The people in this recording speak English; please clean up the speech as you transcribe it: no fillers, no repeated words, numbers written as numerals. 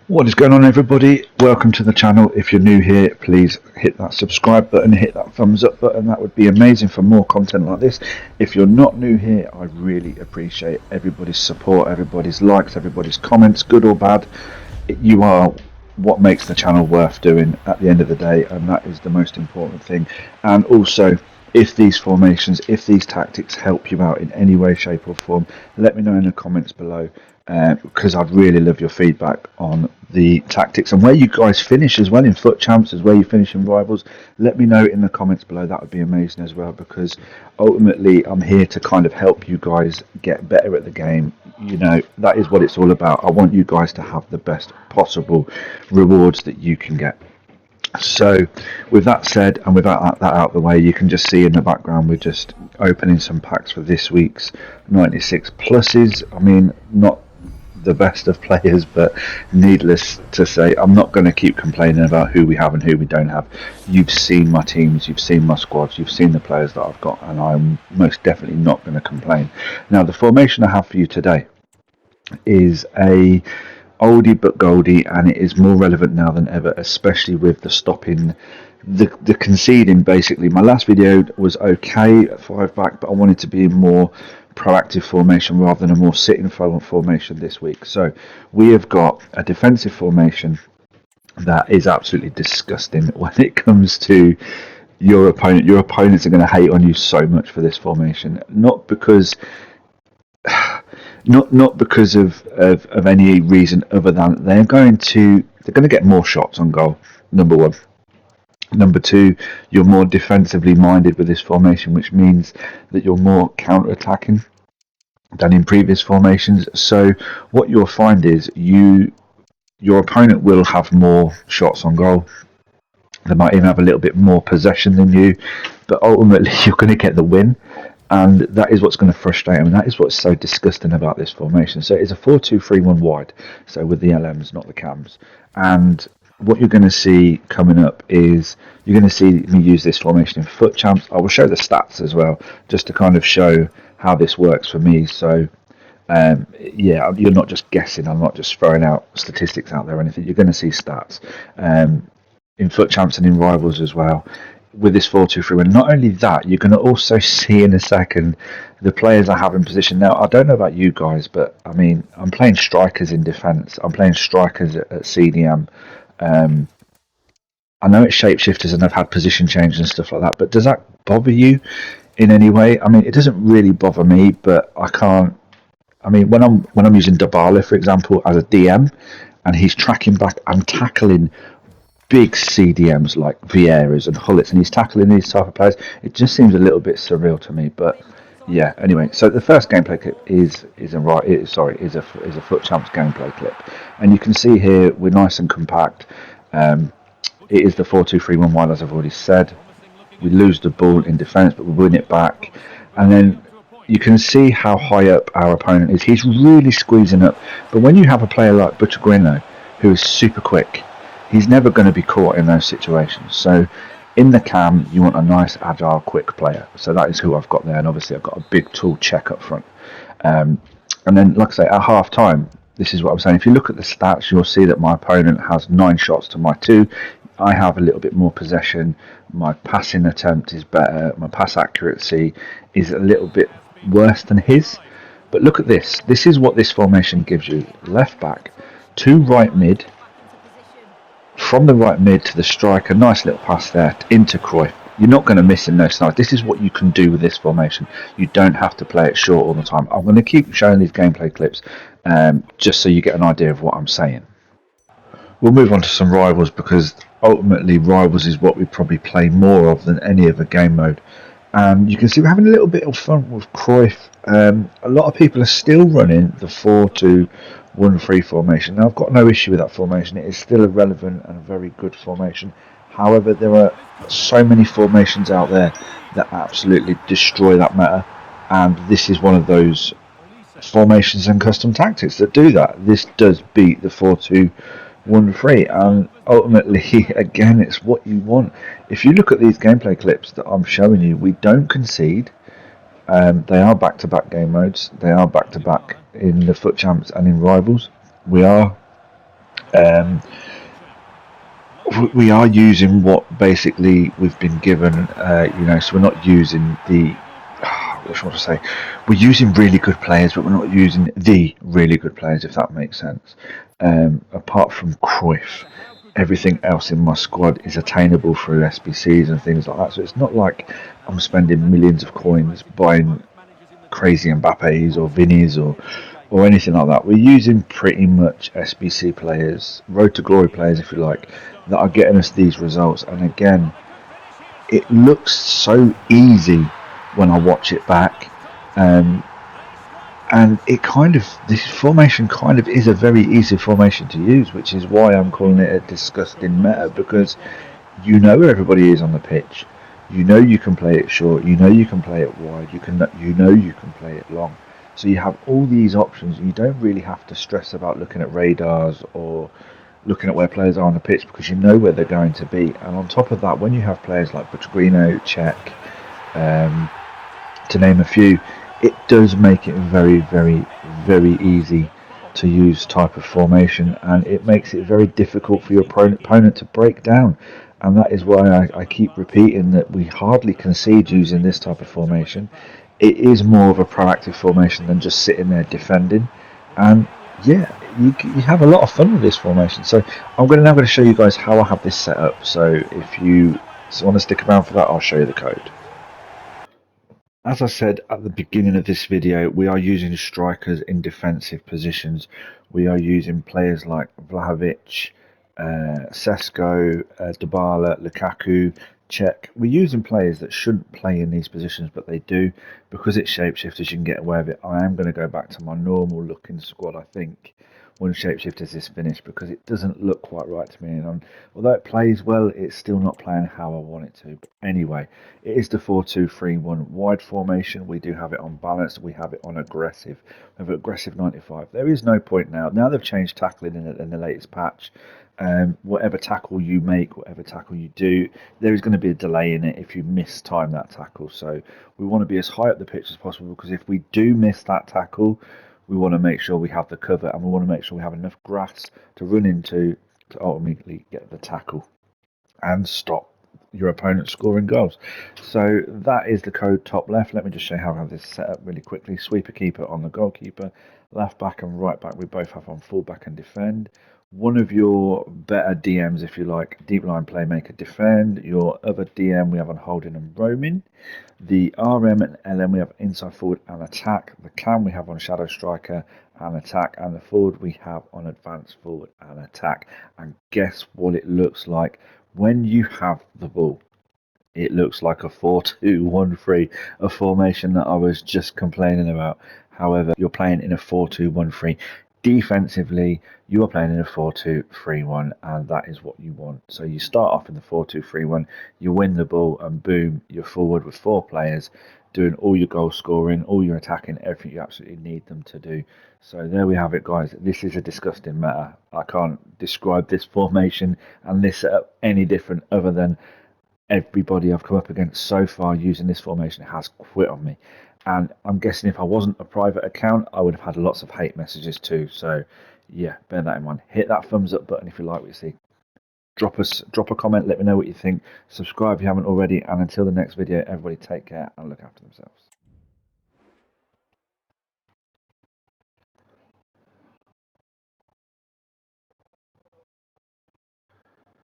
What is going on, everybody? Welcome to the channel. If you're new here, please hit that subscribe button, hit that thumbs up button. That would be amazing for more content like this. If you're not new here, I really appreciate everybody's support, everybody's likes, everybody's comments, good or bad. You are what makes the channel worth doing at the end of the day, and that is the most important thing. And also, if these formations, if these tactics help you out in any way, shape or form, let me know in the comments below, because I'd really love your feedback on the tactics and where you guys finish as well in foot champs, as where you finish in rivals. Let me know in the comments below. That would be amazing as well, because ultimately I'm here to kind of help you guys get better at the game. You know, that is what it's all about. I want you guys to have the best possible rewards that you can get. So with that said, and with that out of the way, you can just see in the background we're just opening some packs for this week's 96 pluses. I mean, not the best of players, but needless to say, I'm not going to keep complaining about who we have and who we don't have. You've seen my teams, you've seen my squads, you've seen the players that I've got, and I'm most definitely not going to complain. Now, the formation I have for you today is a oldie but goldie, and it is more relevant now than ever, especially with the stopping, the conceding. Basically, my last video was okay at 5 back, but I wanted to be a more proactive formation rather than a more sitting forward formation this week. So we have got a defensive formation that is absolutely disgusting when it comes to your opponent. Your opponents are going to hate on you so much for this formation, not because of any reason other than they're going to get more shots on goal, number one. Number two, you're more defensively minded with this formation, which means that you're more counter-attacking than in previous formations. So what you'll find is your opponent will have more shots on goal. They might even have a little bit more possession than you, but ultimately you're going to get the win. And that is what's going to frustrate them, and that is what's so disgusting about this formation. So it's a 4-2-3-1 wide, so with the LMs, not the cams. And what you're going to see coming up is you're going to see me use this formation in foot champs. I will show the stats as well, just to kind of show how this works for me. So yeah, you're not just guessing. I'm not just throwing out statistics out there or anything. You're going to see stats in foot champs and in rivals as well, with this 4-2-3. And not only that, you're going to also see in a second the players I have in position. Now, I don't know about you guys, but I mean, I'm playing strikers in defence. I'm playing strikers at CDM. I know it's shapeshifters and I've had position change and stuff like that, but does that bother you in any way? I mean, it doesn't really bother me, but I can't. I mean, when I'm using Dybala, for example, as a DM, and he's tracking back and tackling big CDMs like Vieiras and Hullets, and he's tackling these type of players, it just seems a little bit surreal to me. But yeah, anyway, so the first gameplay clip is a foot champs gameplay clip, and you can see here we're nice and compact. It is the 4-2-3-1 wide, as I've already said. We lose the ball in defence, but we win it back, and then you can see how high up our opponent is. He's really squeezing up, but when you have a player like Butchergrino, who is super quick, he's never going to be caught in those situations. So in the cam, you want a nice, agile, quick player. So that is who I've got there. And obviously I've got a big tall check up front. And then, like I say, at half time, this is what I'm saying. If you look at the stats, you'll see that my opponent has 9 shots to my 2. I have a little bit more possession. My passing attempt is better. My pass accuracy is a little bit worse than his. But look at this. This is what this formation gives you. Left back, 2 right mid. From the right mid to the striker, nice little pass there into Cruyff. You're not going to miss in those sides. This is what you can do with this formation. You don't have to play it short all the time. I'm going to keep showing these gameplay clips just so you get an idea of what I'm saying. We'll move on to some rivals, because ultimately rivals is what we probably play more of than any other game mode. And you can see we're having a little bit of fun with Cruyff. A lot of people are still running the 4-2-1-3 formation. Now, I've got no issue with that formation. It is still a relevant and a very good formation. However, there are so many formations out there that absolutely destroy that meta, and this is one of those formations and custom tactics that do that. This does beat the 4-2-1-3, and ultimately, again, it's what you want. If you look at these gameplay clips that I'm showing you, we don't concede. They are back-to-back game modes. They are back-to-back in the foot champs and in rivals. We are Um, we are using what basically we've been given, so we're not using what should I say? We're using really good players, but we're not using the really good players, if that makes sense. Apart from Cruyff, everything else in my squad is attainable through SBCs and things like that. So it's not like I'm spending millions of coins buying crazy Mbappes or Vinnies or anything like that. We're using pretty much SBC players, Road to Glory players, if you like, that are getting us these results. And again, it looks so easy when I watch it back. And this formation kind of is a very easy formation to use, which is why I'm calling it a disgusting meta, because you know where everybody is on the pitch. You know you can play it short. You know you can play it wide. You know you can play it long. So you have all these options. You don't really have to stress about looking at radars or looking at where players are on the pitch, because you know where they're going to be. And on top of that, when you have players like Pellegrino, Cech, to name a few, it does make it very, very, very easy to use type of formation, and it makes it very difficult for your opponent to break down. And that is why I keep repeating that we hardly concede using this type of formation. It is more of a proactive formation than just sitting there defending. And yeah, you have a lot of fun with this formation. So I'm now going to show you guys how I have this set up. So if you want to stick around for that, I'll show you the code. As I said at the beginning of this video, we are using strikers in defensive positions. We are using players like Vlahovic, Sesko, Dybala, Lukaku, Cech. We're using players that shouldn't play in these positions, but they do. Because it's shapeshifters, you can get away with it. I am going to go back to my normal looking squad, I think, when shapeshifters is finished, because it doesn't look quite right to me. And although it plays well, it's still not playing how I want it to. But anyway, it is the 4-2-3-1 wide formation. We do have it on balance. We have it on aggressive. We have aggressive 95. There is no point now. Now they've changed tackling in the latest patch. Whatever tackle you make, whatever tackle you do, there is going to be a delay in it if you miss time that tackle. So we want to be as high up the pitch as possible, because if we do miss that tackle, we want to make sure we have the cover, and we want to make sure we have enough grass to run into to ultimately get the tackle and stop your opponent scoring goals. So that is the code top left. Let me just show you how I have this set up really quickly. Sweeper keeper on the goalkeeper, left back and right back we both have on full back and defend. One of your better DMs, if you like, deep line playmaker, defend. Your other DM we have on holding and roaming. The RM and LM we have inside forward and attack. The cam we have on shadow striker and attack, and the forward we have on advanced forward and attack. And guess what it looks like when you have the ball? It looks like a 4-2-1-3, a formation that I was just complaining about. However, you're playing in a 4-2-1-3. Defensively, you are playing in a 4-2-3-1, and that is what you want. So you start off in the 4-2-3-1, you win the ball, and boom, you're forward with 4 players doing all your goal scoring, all your attacking, everything you absolutely need them to do. So there we have it, guys. This is a disgusting meta. I can't describe this formation and this setup any different, other than everybody I've come up against so far using this formation has quit on me. And I'm guessing if I wasn't a private account, I would have had lots of hate messages too. So yeah, bear that in mind. Hit that thumbs up button if you like what you see. Drop a comment, let me know what you think. Subscribe if you haven't already, and until the next video, everybody take care and look after themselves.